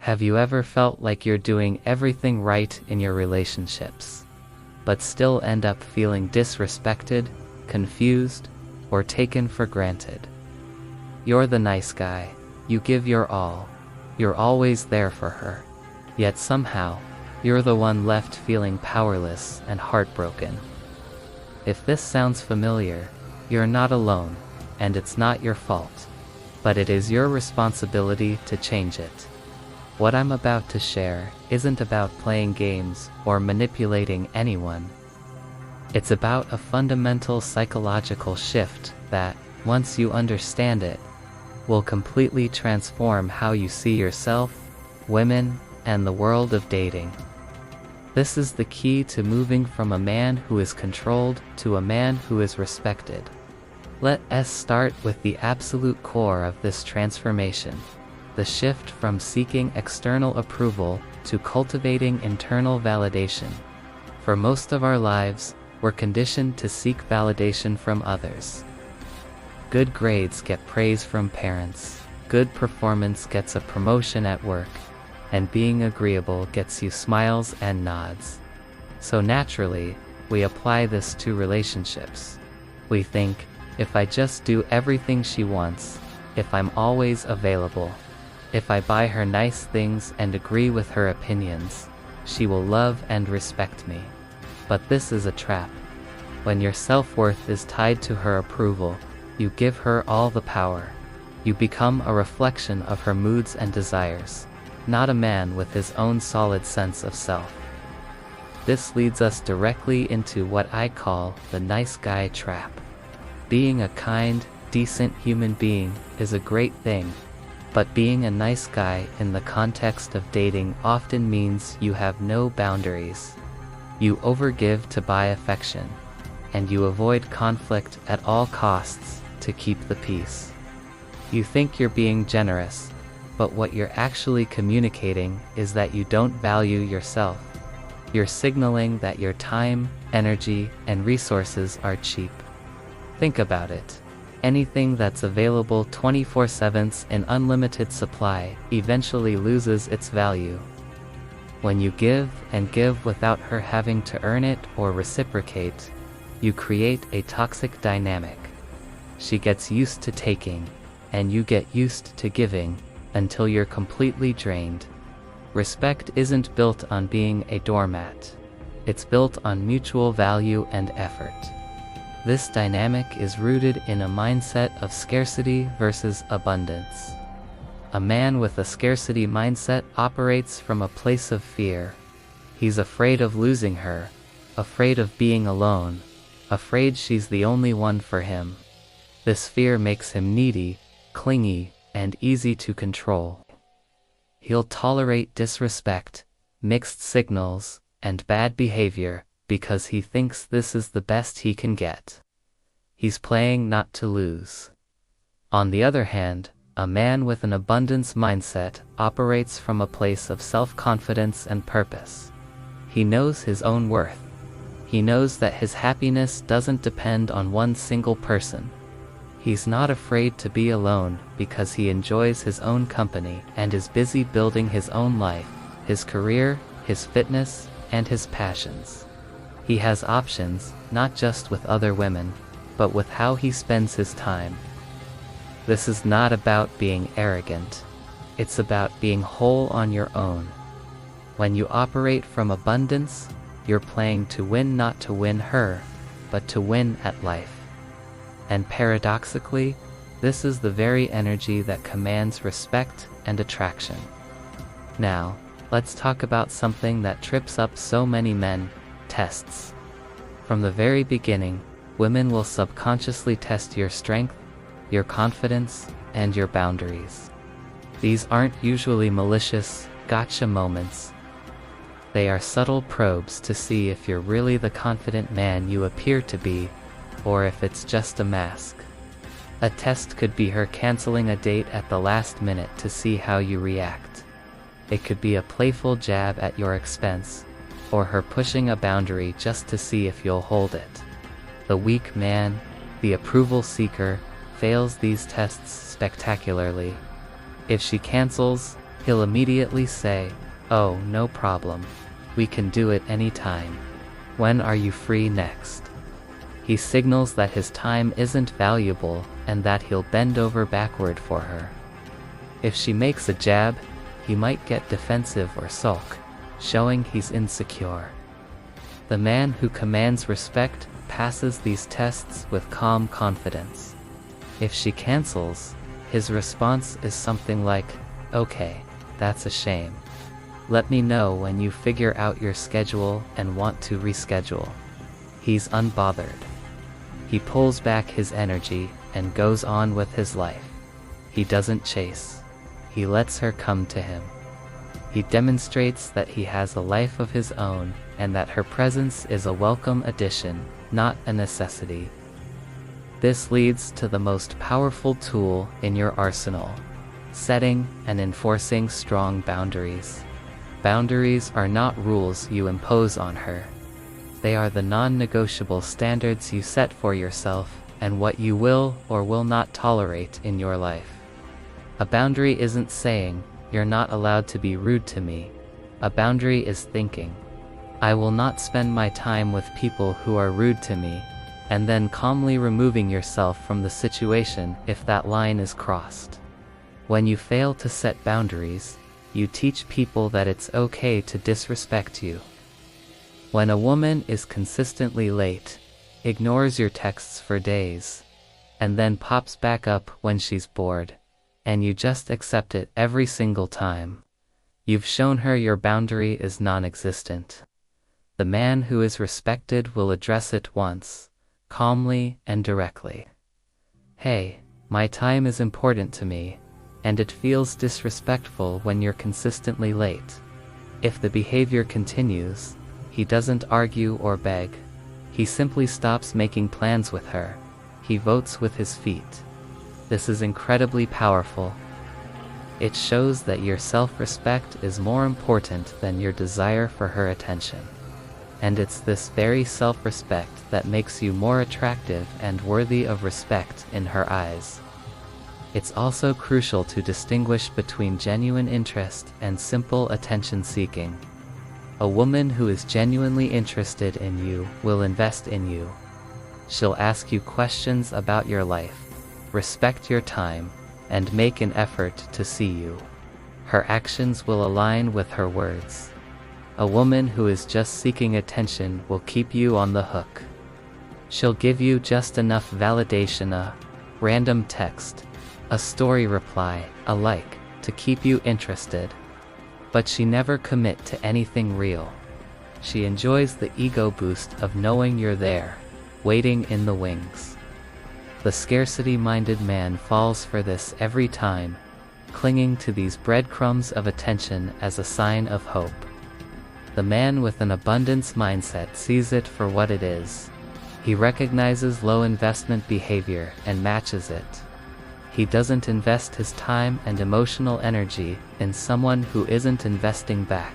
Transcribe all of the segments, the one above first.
Have you ever felt like you're doing everything right in your relationships, but still end up feeling disrespected, confused, or taken for granted? You're the nice guy. You give your all. You're always there for her. Yet somehow, you're the one left feeling powerless and heartbroken. If this sounds familiar, you're not alone, and it's not your fault. But it is your responsibility to change it. What I'm about to share isn't about playing games or manipulating anyone. It's about a fundamental psychological shift that, once you understand it, will completely transform how you see yourself, women, and the world of dating. This is the key to moving from a man who is controlled to a man who is respected. Let us start with the absolute core of this transformation. The shift from seeking external approval to cultivating internal validation. For most of our lives, we're conditioned to seek validation from others. Good grades get praise from parents, good performance gets a promotion at work, and being agreeable gets you smiles and nods. So naturally, we apply this to relationships. We think, if I just do everything she wants, if I'm always available, if I buy her nice things and agree with her opinions, she will love and respect me. But this is a trap. When your self-worth is tied to her approval, you give her all the power. You become a reflection of her moods and desires, not a man with his own solid sense of self. This leads us directly into what I call the nice guy trap. Being a kind, decent human being is a great thing. But being a nice guy in the context of dating often means you have no boundaries. You overgive to buy affection, and you avoid conflict at all costs to keep the peace. You think you're being generous, but what you're actually communicating is that you don't value yourself. You're signaling that your time, energy, and resources are cheap. Think about it. Anything that's available 24/7 in unlimited supply eventually loses its value. When you give and give without her having to earn it or reciprocate, you create a toxic dynamic. She gets used to taking, and you get used to giving, until you're completely drained. Respect isn't built on being a doormat. It's built on mutual value and effort. This dynamic is rooted in a mindset of scarcity versus abundance. A man with a scarcity mindset operates from a place of fear. He's afraid of losing her, afraid of being alone, afraid she's the only one for him. This fear makes him needy, clingy, and easy to control. He'll tolerate disrespect, mixed signals, and bad behavior, because he thinks this is the best he can get. He's playing not to lose. On the other hand, a man with an abundance mindset operates from a place of self-confidence and purpose. He knows his own worth. He knows that his happiness doesn't depend on one single person. He's not afraid to be alone because he enjoys his own company and is busy building his own life, his career, his fitness, and his passions. He has options, not just with other women, but with how he spends his time. This is not about being arrogant. It's about being whole on your own. When you operate from abundance, you're playing to win, not to win her, but to win at life. And paradoxically, this is the very energy that commands respect and attraction. Now, let's talk about something that trips up so many men: tests. From the very beginning, women will subconsciously test your strength, your confidence, and your boundaries. These aren't usually malicious, gotcha moments. They are subtle probes to see if you're really the confident man you appear to be, or if it's just a mask. A test could be her canceling a date at the last minute to see how you react. It could be a playful jab at your expense, or her pushing a boundary just to see if you'll hold it. The weak man, the approval seeker, fails these tests spectacularly. If she cancels, He'll immediately say, "Oh, no problem. We can do it anytime. When are you free next?" He signals that his time isn't valuable and that he'll bend over backward for her. If she makes a jab, he might get defensive or sulk, showing he's insecure. The man who commands respect passes these tests with calm confidence. If she cancels, his response is something like, "Okay, that's a shame. Let me know when you figure out your schedule and want to reschedule." He's unbothered. He pulls back his energy and goes on with his life. He doesn't chase. He lets her come to him. He demonstrates that he has a life of his own and that her presence is a welcome addition, not a necessity. This leads to the most powerful tool in your arsenal: setting and enforcing strong boundaries. Boundaries are not rules you impose on her. They are the non-negotiable standards you set for yourself and what you will or will not tolerate in your life. A boundary isn't saying, "You're not allowed to be rude to me." A boundary is thinking, "I will not spend my time with people who are rude to me," and then calmly removing yourself from the situation if that line is crossed. When you fail to set boundaries, you teach people that it's okay to disrespect you. When a woman is consistently late, ignores your texts for days, and then pops back up when she's bored, and you just accept it every single time, you've shown her your boundary is non-existent. The man who is respected will address it once, calmly and directly. "Hey, my time is important to me, and it feels disrespectful when you're consistently late." If the behavior continues, he doesn't argue or beg. He simply stops making plans with her. He votes with his feet. This is incredibly powerful. It shows that your self-respect is more important than your desire for her attention. And it's this very self-respect that makes you more attractive and worthy of respect in her eyes. It's also crucial to distinguish between genuine interest and simple attention-seeking. A woman who is genuinely interested in you will invest in you. She'll ask you questions about your life, respect your time, and make an effort to see you. Her actions will align with her words. A woman who is just seeking attention will keep you on the hook. She'll give you just enough validation, a random text, a story reply, a like, to keep you interested. But she never commit to anything real. She enjoys the ego boost of knowing you're there, waiting in the wings. The scarcity-minded man falls for this every time, clinging to these breadcrumbs of attention as a sign of hope. The man with an abundance mindset sees it for what it is. He recognizes low investment behavior and matches it. He doesn't invest his time and emotional energy in someone who isn't investing back.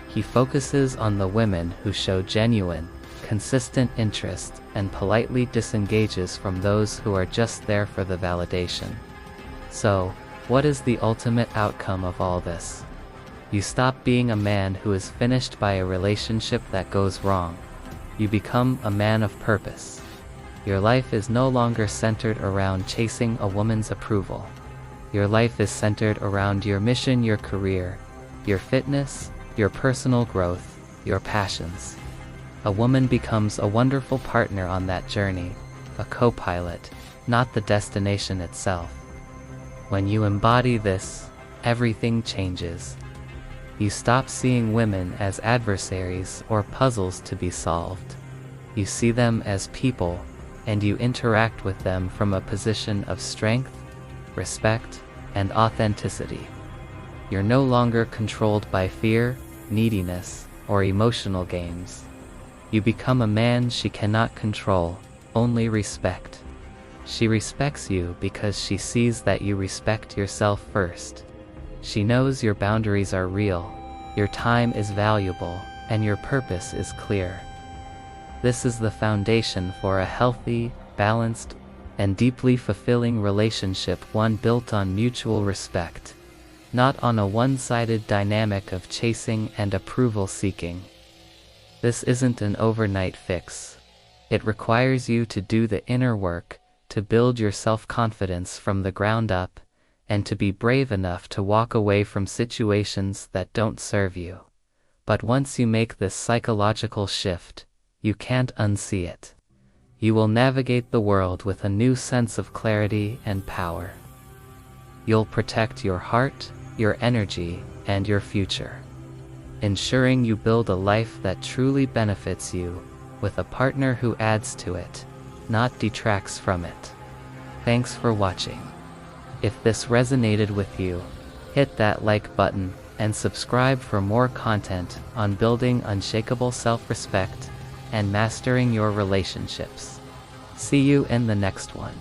He focuses on the women who show genuine, consistent interest and politely disengages from those who are just there for the validation. So, what is the ultimate outcome of all this? You stop being a man who is finished by a relationship that goes wrong. You become a man of purpose. Your life is no longer centered around chasing a woman's approval. Your life is centered around your mission, your career, your fitness, your personal growth, your passions. A woman becomes a wonderful partner on that journey, a co-pilot, not the destination itself. When you embody this, everything changes. You stop seeing women as adversaries or puzzles to be solved. You see them as people, and you interact with them from a position of strength, respect, and authenticity. You're no longer controlled by fear, neediness, or emotional games. You become a man she cannot control, only respect. She respects you because she sees that you respect yourself first. She knows your boundaries are real, your time is valuable, and your purpose is clear. This is the foundation for a healthy, balanced, and deeply fulfilling relationship, one built on mutual respect, not on a one-sided dynamic of chasing and approval seeking. This isn't an overnight fix. It requires you to do the inner work, to build your self-confidence from the ground up, and to be brave enough to walk away from situations that don't serve you. But once you make this psychological shift, you can't unsee it. You will navigate the world with a new sense of clarity and power. You'll protect your heart, your energy, and your future, ensuring you build a life that truly benefits you, with a partner who adds to it, not detracts from it. Thanks for watching. If this resonated with you, hit that like button and subscribe for more content on building unshakable self-respect and mastering your relationships. See you in the next one.